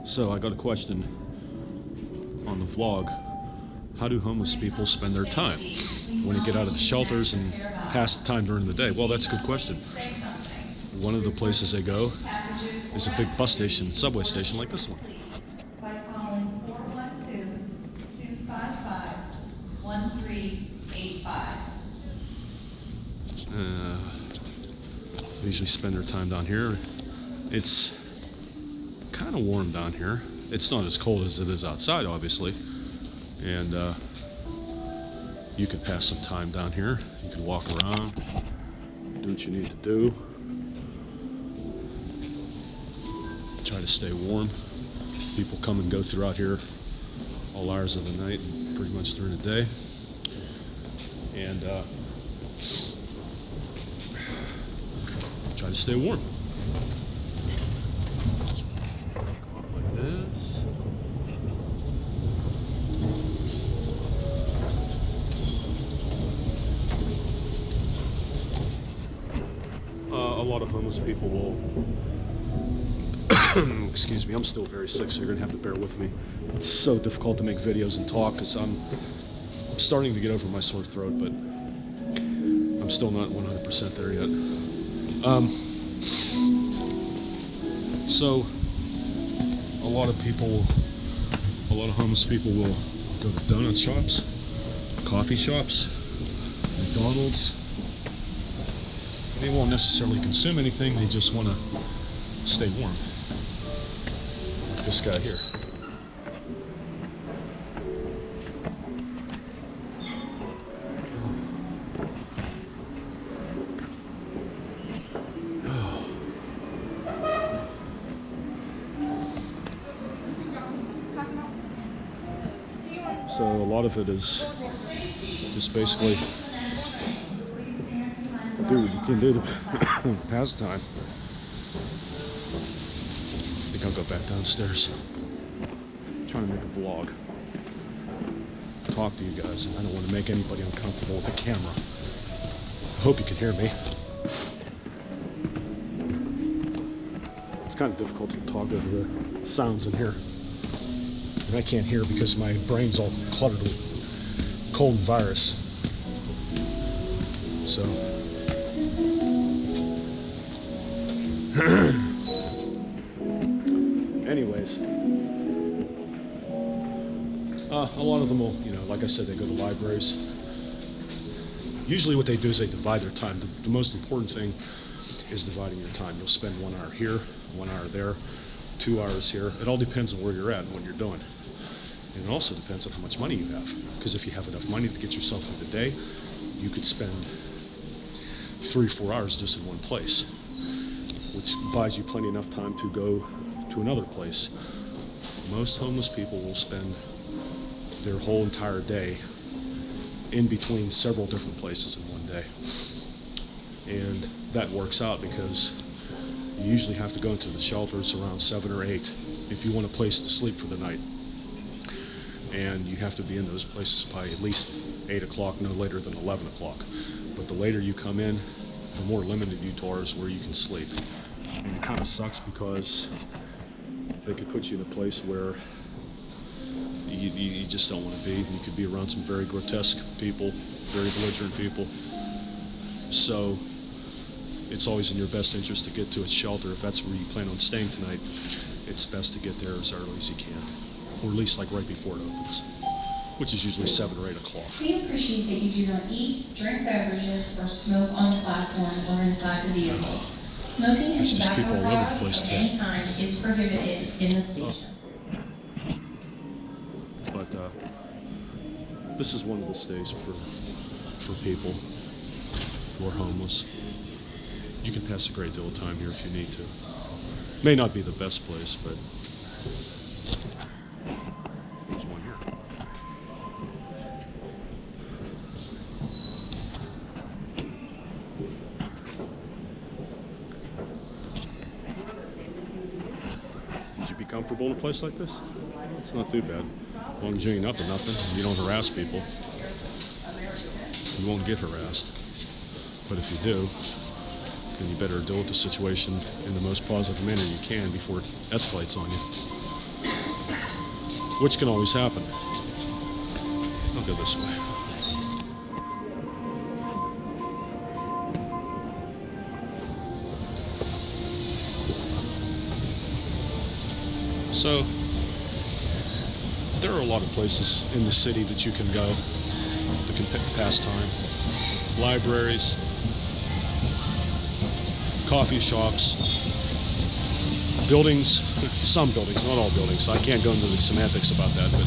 So I got a question on the vlog. How do homeless people spend their time when they get out of the shelters and pass the time during the day? Well, that's a good question. One of the places they go is a big bus station, subway station like this one. By calling 412-255-1385. They usually spend their time down here. It's kind of warm down here. It's not as cold as it is outside, obviously. And you could pass some time down here. You can walk around, do what you need to do. Try to stay warm. People come and go throughout here all hours of the night and pretty much during the day. And try to stay warm. Like this. A lot of homeless people will excuse me, I'm still very sick, so you're gonna have to bear with me. It's so difficult to make videos and talk because I'm starting to get over my sore throat, but I'm still not 100% there yet. So a lot of homeless people will go to donut shops, coffee shops, McDonald's. They won't necessarily consume anything, they just want to stay warm. Like this guy here. So a lot of it is just basically do what you can do to pass time. I think I'll go back downstairs. I'm trying to make a vlog. Talk to you guys, and I don't want to make anybody uncomfortable with the camera. I hope you can hear me. It's kind of difficult to talk over the sounds in here. And I can't hear because my brain's all cluttered with cold and virus. So anyways, a lot of them will, like I said, they go to libraries. Usually what they do is they divide their time. The most important thing is dividing your time. You'll spend 1 hour here, 1 hour there, 2 hours here. It all depends on where you're at and what you're doing. And it also depends on how much money you have. Because if you have enough money to get yourself through the day, you could spend 3 or 4 hours just in one place, which buys you plenty enough time to go to another place. Most homeless people will spend their whole entire day in between several different places in one day. And that works out because you usually have to go into the shelters around 7 or 8 if you want a place to sleep for the night. And you have to be in those places by at least 8 o'clock, no later than 11 o'clock. But the later you come in, the more limited you are as where you can sleep. And it kind of sucks because they could put you in a place where you just don't want to be. You could be around some very grotesque people, very belligerent people. So it's always in your best interest to get to a shelter. If that's where you plan on staying tonight, it's best to get there as early as you can, or at least like right before it opens, which is usually 7 or 8 o'clock. We appreciate that you do not eat, drink beverages, or smoke on the platform or inside the vehicle. Smoking and tobacco products of any kind is prohibited in the station. But this is one of the stays for people who are homeless. You can pass a great deal of time here if you need to. May not be the best place, but there's one here. Would you be comfortable in a place like this? It's not too bad. As long as you ain't up to nothing, you don't harass people. You won't get harassed. But if you do, then you better deal with the situation in the most positive manner you can before it escalates on you. which can always happen. I'll go this way. So, there are a lot of places in the city that you can go that can pass time. Libraries, coffee shops, buildings, some buildings, not all buildings. I can't go into the semantics about that, but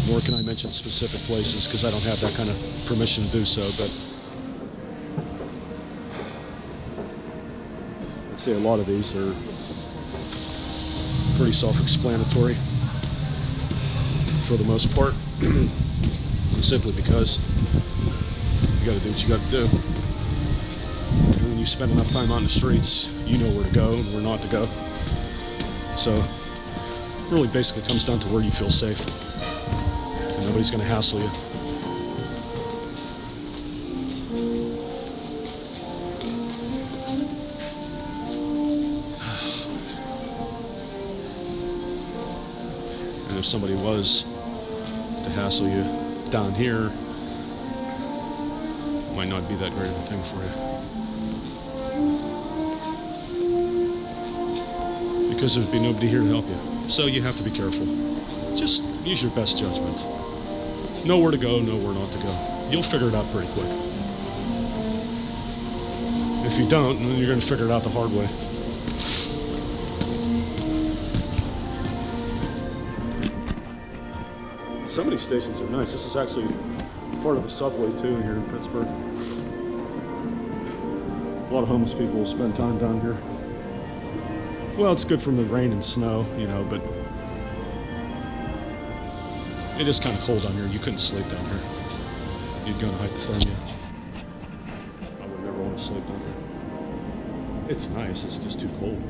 nor can I mention specific places because I don't have that kind of permission to do so. But I'd say a lot of these are pretty self-explanatory for the most part, simply because you got to do what you got to do. And when you spend enough time on the streets, you know where to go and where not to go. So it really basically comes down to where you feel safe, and nobody's going to hassle you. And if somebody was to hassle you down here, it might not be that great of a thing for you, because there'd be nobody here to help you. So you have to be careful. Just use your best judgment. Know where to go, know where not to go. You'll figure it out pretty quick. If you don't, then you're going to figure it out the hard way. Some of these stations are nice. This is actually part of the subway too here in Pittsburgh. A lot of homeless people will spend time down here. Well, it's good from the rain and snow, you know, but it is kind of cold down here. You couldn't sleep down here. You'd go into hypothermia. I would never want to sleep down here. It's nice, it's just too cold.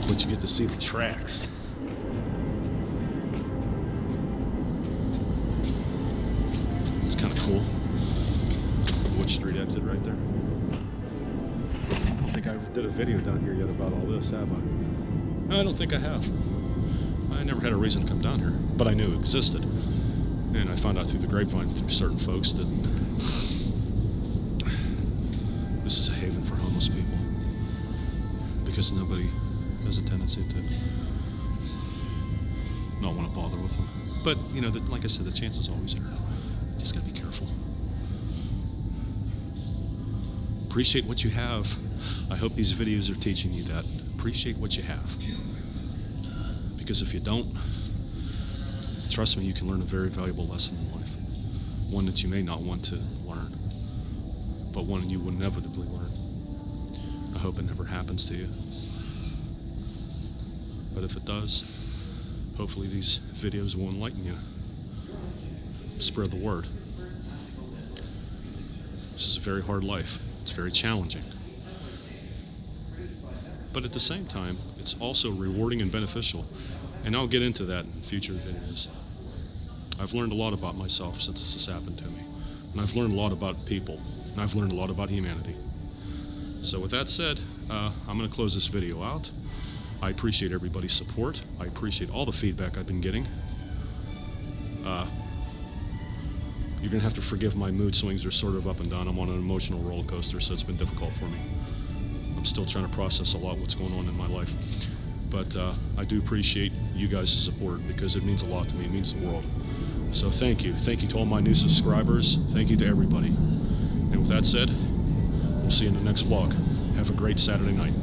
But you get to see the tracks. It's kind of cool. Wood Street exit right there. I don't think I ever did a video down here yet about all this, have I? I don't think I have. I never had a reason to come down here, but I knew it existed. And I found out through the grapevine, through certain folks, that this is a haven for homeless people. Because nobody has a tendency to not want to bother with them. But, you know, like I said, the chance is always there. Just gotta be careful. Appreciate what you have. I hope these videos are teaching you that. Appreciate what you have. Because if you don't, trust me, you can learn a very valuable lesson in life. One that you may not want to learn, but one you will inevitably learn. I hope it never happens to you. But if it does, hopefully these videos will enlighten you. Spread the word. This is a very hard life. It's very challenging. But at the same time, it's also rewarding and beneficial. And I'll get into that in future videos. I've learned a lot about myself since this has happened to me. And I've learned a lot about people. And I've learned a lot about humanity. So with that said, I'm going to close this video out. I appreciate everybody's support. I appreciate all the feedback I've been getting. You're going to have to forgive my mood swings. They're sort of up and down. I'm on an emotional roller coaster, so it's been difficult for me. I'm still trying to process a lot what's going on in my life. But I do appreciate you guys' support because it means a lot to me. It means the world. So thank you. Thank you to all my new subscribers. Thank you to everybody. And with that said, we'll see you in the next vlog. Have a great Saturday night.